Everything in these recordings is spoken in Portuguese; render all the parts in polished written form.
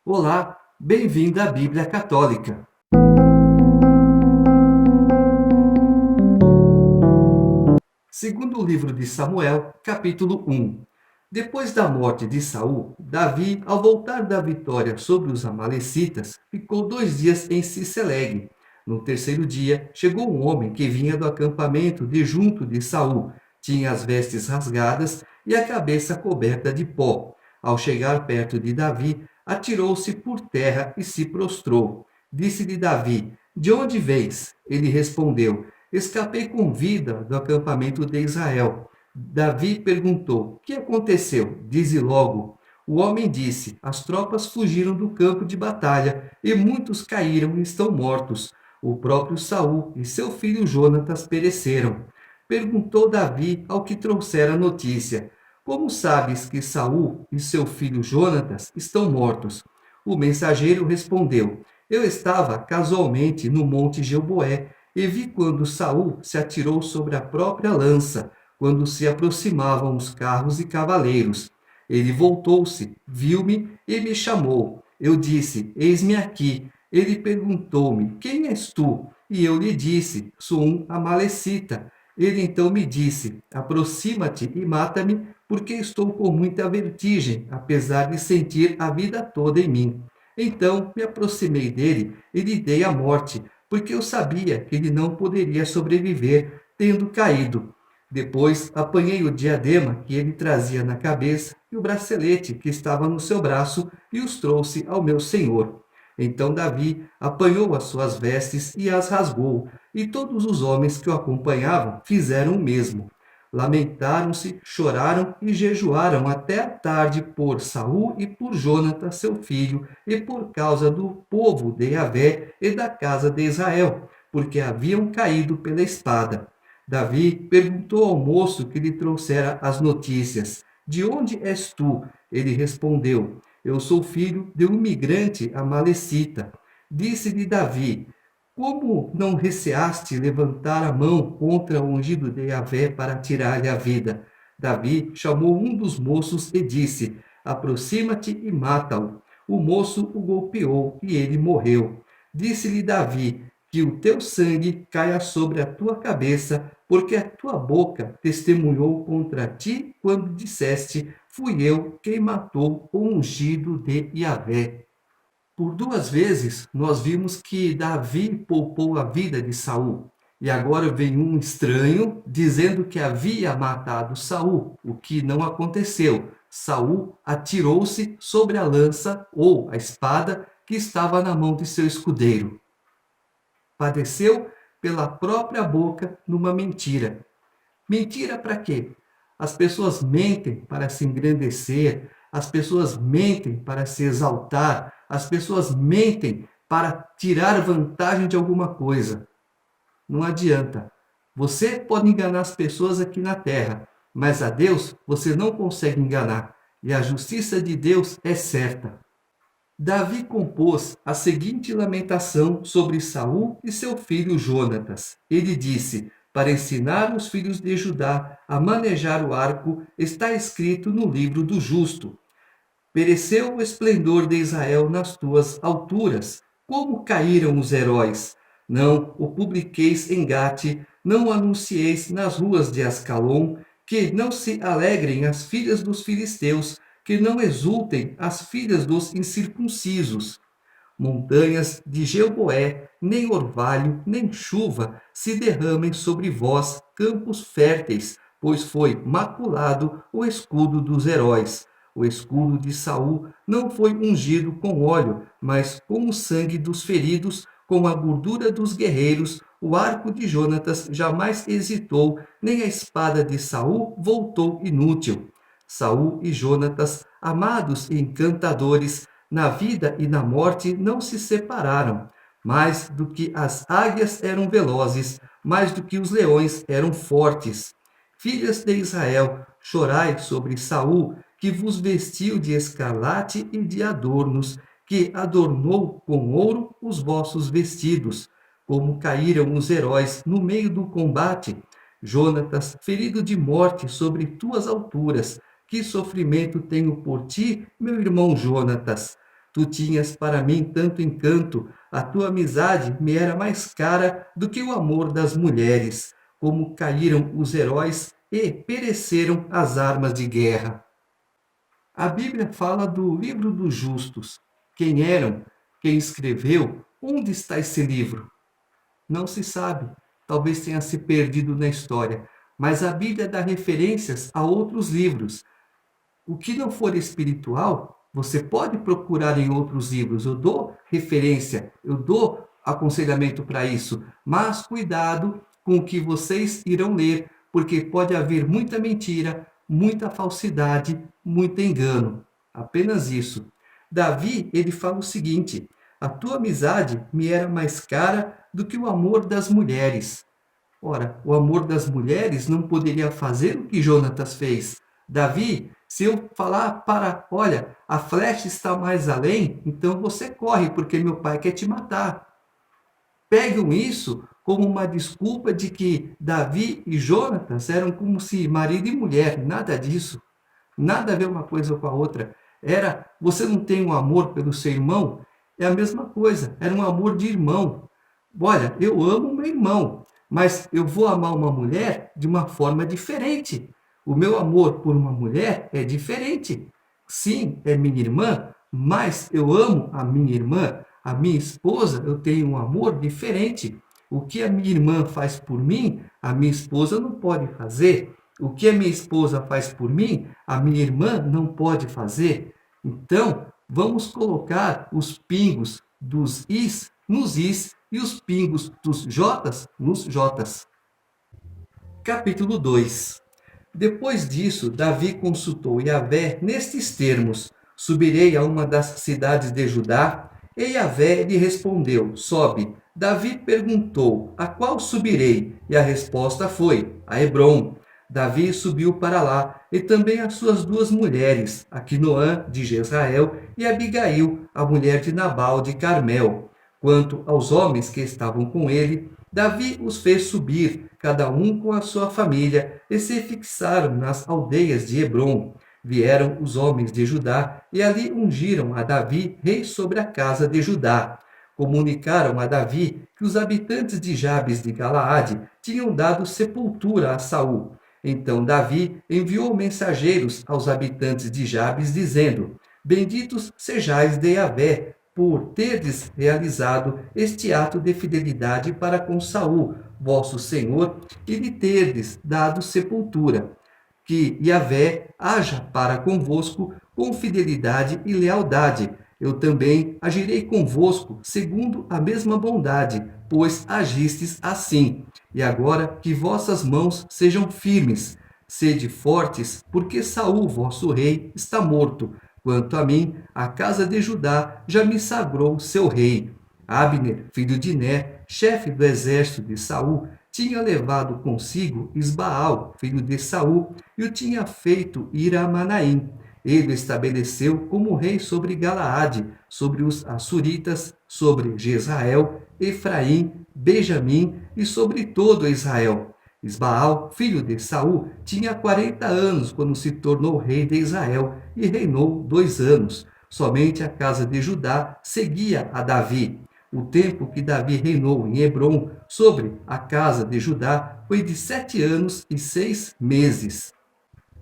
Olá, bem-vindo à Bíblia Católica. Segundo o livro de Samuel, capítulo 1. Depois da morte de Saul, Davi, ao voltar da vitória sobre os amalecitas, ficou 2 dias em Ciceleg. No terceiro dia, chegou um homem que vinha do acampamento de junto de Saul. Tinha as vestes rasgadas e a cabeça coberta de pó. Ao chegar perto de Davi, atirou-se por terra e se prostrou. Disse-lhe Davi: De onde vens? Ele respondeu: Escapei com vida do acampamento de Israel. Davi perguntou: Que aconteceu? Dize logo. O homem disse: As tropas fugiram do campo de batalha e muitos caíram e estão mortos. O próprio Saul e seu filho Jonatas pereceram. Perguntou Davi ao que trouxera a notícia: Como sabes que Saul e seu filho Jonatas estão mortos? O mensageiro respondeu: Eu estava casualmente no monte Gilboé e vi quando Saul se atirou sobre a própria lança, quando se aproximavam os carros e cavaleiros. Ele voltou-se, viu-me e me chamou. Eu disse: Eis-me aqui. Ele perguntou-me: Quem és tu? E eu lhe disse: Sou um amalecita. Ele então me disse: Aproxima-te e mata-me, porque estou com muita vertigem, apesar de sentir a vida toda em mim. Então me aproximei dele e lhe dei a morte, porque eu sabia que ele não poderia sobreviver, tendo caído. Depois apanhei o diadema que ele trazia na cabeça e o bracelete que estava no seu braço e os trouxe ao meu senhor. Então Davi apanhou as suas vestes e as rasgou, e todos os homens que o acompanhavam fizeram o mesmo. Lamentaram-se, choraram e jejuaram até a tarde por Saul e por Jonatas, seu filho, e por causa do povo de Yahvé e da casa de Israel, porque haviam caído pela espada. Davi perguntou ao moço que lhe trouxera as notícias: De onde és tu? Ele respondeu: Eu sou filho de um migrante amalecita. Disse-lhe Davi: Como não receaste levantar a mão contra o ungido de Yahvé para tirar-lhe a vida? Davi chamou um dos moços e disse: Aproxima-te e mata-o. O moço o golpeou e ele morreu. Disse-lhe Davi: Que o teu sangue caia sobre a tua cabeça, porque a tua boca testemunhou contra ti quando disseste: Fui eu quem matou o ungido de Yahvé. Por 2 vezes nós vimos que Davi poupou a vida de Saul. E agora vem um estranho dizendo que havia matado Saul, o que não aconteceu. Saul atirou-se sobre a lança ou a espada que estava na mão de seu escudeiro. Padeceu pela própria boca numa mentira. Mentira para quê? As pessoas mentem para se engrandecer, as pessoas mentem para se exaltar, as pessoas mentem para tirar vantagem de alguma coisa. Não adianta. Você pode enganar as pessoas aqui na terra, mas a Deus você não consegue enganar. E a justiça de Deus é certa. Davi compôs a seguinte lamentação sobre Saul e seu filho Jonatas. Ele disse: Para ensinar os filhos de Judá a manejar o arco, está escrito no livro do justo. Pereceu o esplendor de Israel nas tuas alturas. Como caíram os heróis! Não o publiqueis em Gate, não o anuncieis nas ruas de Ascalon, que não se alegrem as filhas dos filisteus, que não exultem as filhas dos incircuncisos. Montanhas de Gilboé, nem orvalho, nem chuva se derramem sobre vós, campos férteis, pois foi maculado o escudo dos heróis. O escudo de Saul não foi ungido com óleo, mas com o sangue dos feridos, com a gordura dos guerreiros. O arco de Jonatas jamais hesitou, nem a espada de Saul voltou inútil. Saul e Jonatas, amados e encantadores, na vida e na morte não se separaram. Mais do que as águias eram velozes, mais do que os leões eram fortes. Filhas de Israel, chorai sobre Saul, que vos vestiu de escarlate e de adornos, que adornou com ouro os vossos vestidos. Como caíram os heróis no meio do combate. Jonatas, ferido de morte sobre tuas alturas. Que sofrimento tenho por ti, meu irmão Jonatas. Tu tinhas para mim tanto encanto, a tua amizade me era mais cara do que o amor das mulheres. Como caíram os heróis e pereceram as armas de guerra. A Bíblia fala do livro dos justos. Quem eram? Quem escreveu? Onde está esse livro? Não se sabe. Talvez tenha se perdido na história. Mas a Bíblia dá referências a outros livros. O que não for espiritual, você pode procurar em outros livros. Eu dou referência, eu dou aconselhamento para isso. Mas cuidado com o que vocês irão ler, porque pode haver muita mentira, muita falsidade, muito engano. Apenas isso. Davi, ele fala o seguinte: a tua amizade me era mais cara do que o amor das mulheres. Ora, o amor das mulheres não poderia fazer o que Jonatas fez. Davi, se eu falar olha, a flecha está mais além, então você corre, porque meu pai quer te matar. Pegam isso como uma desculpa de que Davi e Jonatas eram como se marido e mulher. Nada disso. Nada a ver uma coisa com a outra. Você não tem um amor pelo seu irmão? É a mesma coisa, era um amor de irmão. Olha, eu amo meu irmão, mas eu vou amar uma mulher de uma forma diferente. O meu amor por uma mulher é diferente. Sim, é minha irmã, mas eu amo a minha irmã, a minha esposa, eu tenho um amor diferente. O que a minha irmã faz por mim, a minha esposa não pode fazer. O que a minha esposa faz por mim, a minha irmã não pode fazer. Então, vamos colocar os pingos dos is nos is e os pingos dos jotas nos jotas. Capítulo 2. Depois disso, Davi consultou Yahvé nestes termos: subirei a uma das cidades de Judá? E Yahvé lhe respondeu: sobe. Davi perguntou: a qual subirei? E a resposta foi: a Hebrom. Davi subiu para lá, e também as suas duas mulheres, Aquinoã de Jezrael e Abigail, a mulher de Nabal de Carmel. Quanto aos homens que estavam com ele, Davi os fez subir, cada um com a sua família, e se fixaram nas aldeias de Hebrom. Vieram os homens de Judá e ali ungiram a Davi rei sobre a casa de Judá. Comunicaram a Davi que os habitantes de Jabes de Galaade tinham dado sepultura a Saul. Então Davi enviou mensageiros aos habitantes de Jabes, dizendo: benditos sejais de Yahvé, por terdes realizado este ato de fidelidade para com Saul, vosso senhor, e lhe terdes dado sepultura. Que Yahvé haja para convosco com fidelidade e lealdade. Eu também agirei convosco segundo a mesma bondade, pois agistes assim. E agora que vossas mãos sejam firmes, sede fortes, porque Saul, vosso rei, está morto. Quanto a mim, a casa de Judá já me sagrou seu rei. Abner, filho de Ner, chefe do exército de Saul, tinha levado consigo Isbaal, filho de Saul, e o tinha feito ir a Manaim. Ele estabeleceu como rei sobre Galaade, sobre os Assuritas, sobre Jezrael, Efraim, Benjamim e sobre todo Israel. Isbaal, filho de Saul, tinha 40 anos quando se tornou rei de Israel e reinou 2 anos. Somente a casa de Judá seguia a Davi. O tempo que Davi reinou em Hebrom sobre a casa de Judá foi de 7 anos e 6 meses.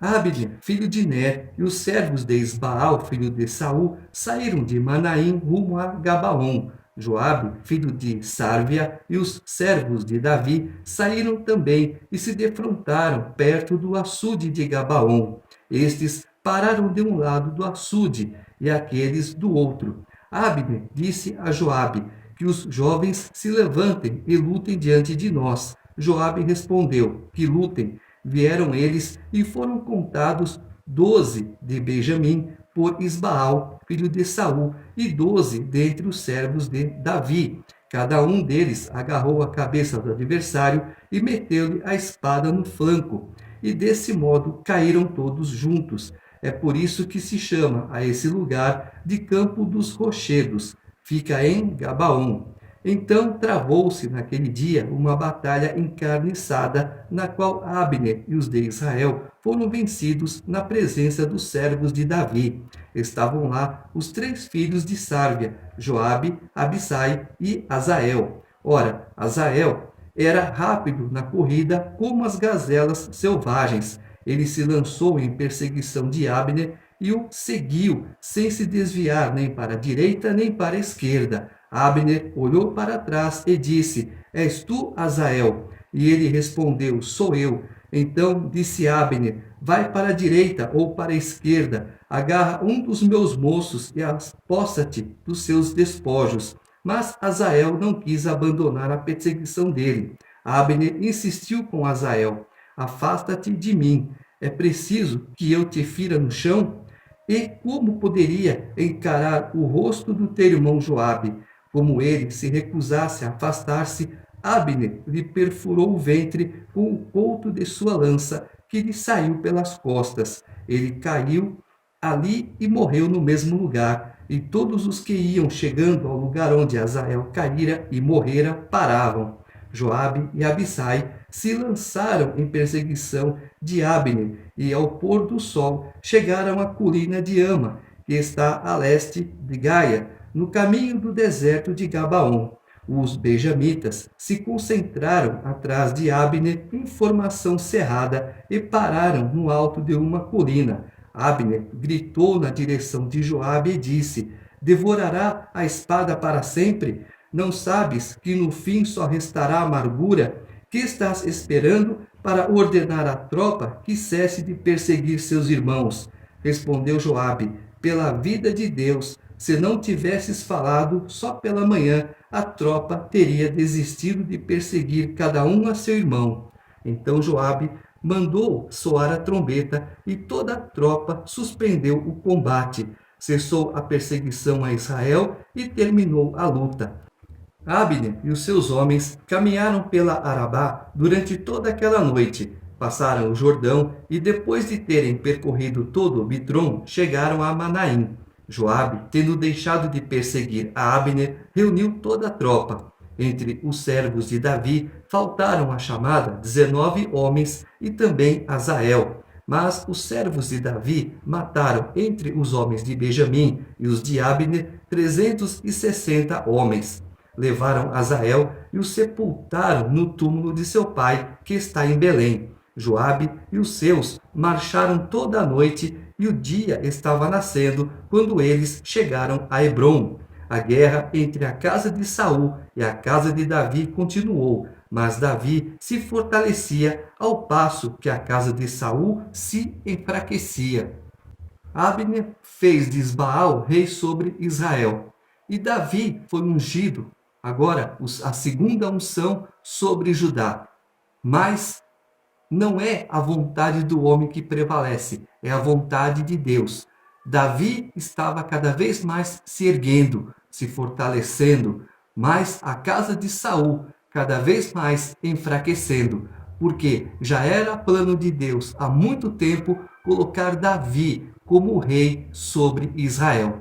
Abner, filho de Ner, e os servos de Isbaal, filho de Saul, saíram de Manaim rumo a Gabaon. Joabe, filho de Sárvia, e os servos de Davi saíram também e se defrontaram perto do açude de Gabaon. Estes pararam de um lado do açude e aqueles do outro. Abner disse a Joabe: que os jovens se levantem e lutem diante de nós. Joabe respondeu: que lutem. Vieram eles e foram contados 12 de Benjamim por Isbaal, filho de Saul, e 12 dentre os servos de Davi. Cada um deles agarrou a cabeça do adversário e meteu-lhe a espada no flanco. E desse modo caíram todos juntos. É por isso que se chama a esse lugar de Campo dos Rochedos. Fica em Gabaon. Então travou-se naquele dia uma batalha encarniçada, na qual Abner e os de Israel foram vencidos na presença dos servos de Davi. Estavam lá os 3 filhos de Sárvia, Joabe, Abissai e Azael. Ora, Azael era rápido na corrida como as gazelas selvagens. Ele se lançou em perseguição de Abner e o seguiu, sem se desviar nem para a direita nem para a esquerda. Abner olhou para trás e disse: És tu, Azael? E ele respondeu: Sou eu. Então disse Abner: Vai para a direita ou para a esquerda, agarra um dos meus moços e apossa-te dos seus despojos. Mas Azael não quis abandonar a perseguição dele. Abner insistiu com Azael: Afasta-te de mim. É preciso que eu te fira no chão? E como poderia encarar o rosto do teu irmão Joabe? Como ele se recusasse a afastar-se, Abner lhe perfurou o ventre com o couto de sua lança, que lhe saiu pelas costas. Ele caiu ali e morreu no mesmo lugar. E todos os que iam chegando ao lugar onde Azael caíra e morrera paravam. Joabe e Abissai se lançaram em perseguição de Abner e, ao pôr do sol, chegaram à colina de Ama, que está a leste de Gaia, no caminho do deserto de Gabaon. Os benjamitas se concentraram atrás de Abner em formação cerrada e pararam no alto de uma colina. Abner gritou na direção de Joabe e disse: Devorará a espada para sempre? Não sabes que no fim só restará amargura? Que estás esperando para ordenar à tropa que cesse de perseguir seus irmãos? Respondeu Joabe: Pela vida de Deus, se não tivesses falado só pela manhã, a tropa teria desistido de perseguir cada um a seu irmão. Então Joabe mandou soar a trombeta e toda a tropa suspendeu o combate. Cessou a perseguição a Israel e terminou a luta. Abner e os seus homens caminharam pela Arabá durante toda aquela noite. Passaram o Jordão e, depois de terem percorrido todo o Bitrom, chegaram a Manaim. Joabe, tendo deixado de perseguir a Abner, reuniu toda a tropa. Entre os servos de Davi faltaram à chamada 19 homens e também Azael. Mas os servos de Davi mataram entre os homens de Benjamim e os de Abner 360 homens. Levaram Azael e o sepultaram no túmulo de seu pai, que está em Belém. Joabe e os seus marcharam toda a noite e o dia estava nascendo quando eles chegaram a Hebrom. A guerra entre a casa de Saul e a casa de Davi continuou, mas Davi se fortalecia ao passo que a casa de Saul se enfraquecia. Abner fez de Isbaal rei sobre Israel, e Davi foi ungido, agora a segunda unção sobre Judá. Mas não é a vontade do homem que prevalece, é a vontade de Deus. Davi estava cada vez mais se erguendo, se fortalecendo, mas a casa de Saul cada vez mais enfraquecendo, porque já era plano de Deus há muito tempo colocar Davi como rei sobre Israel.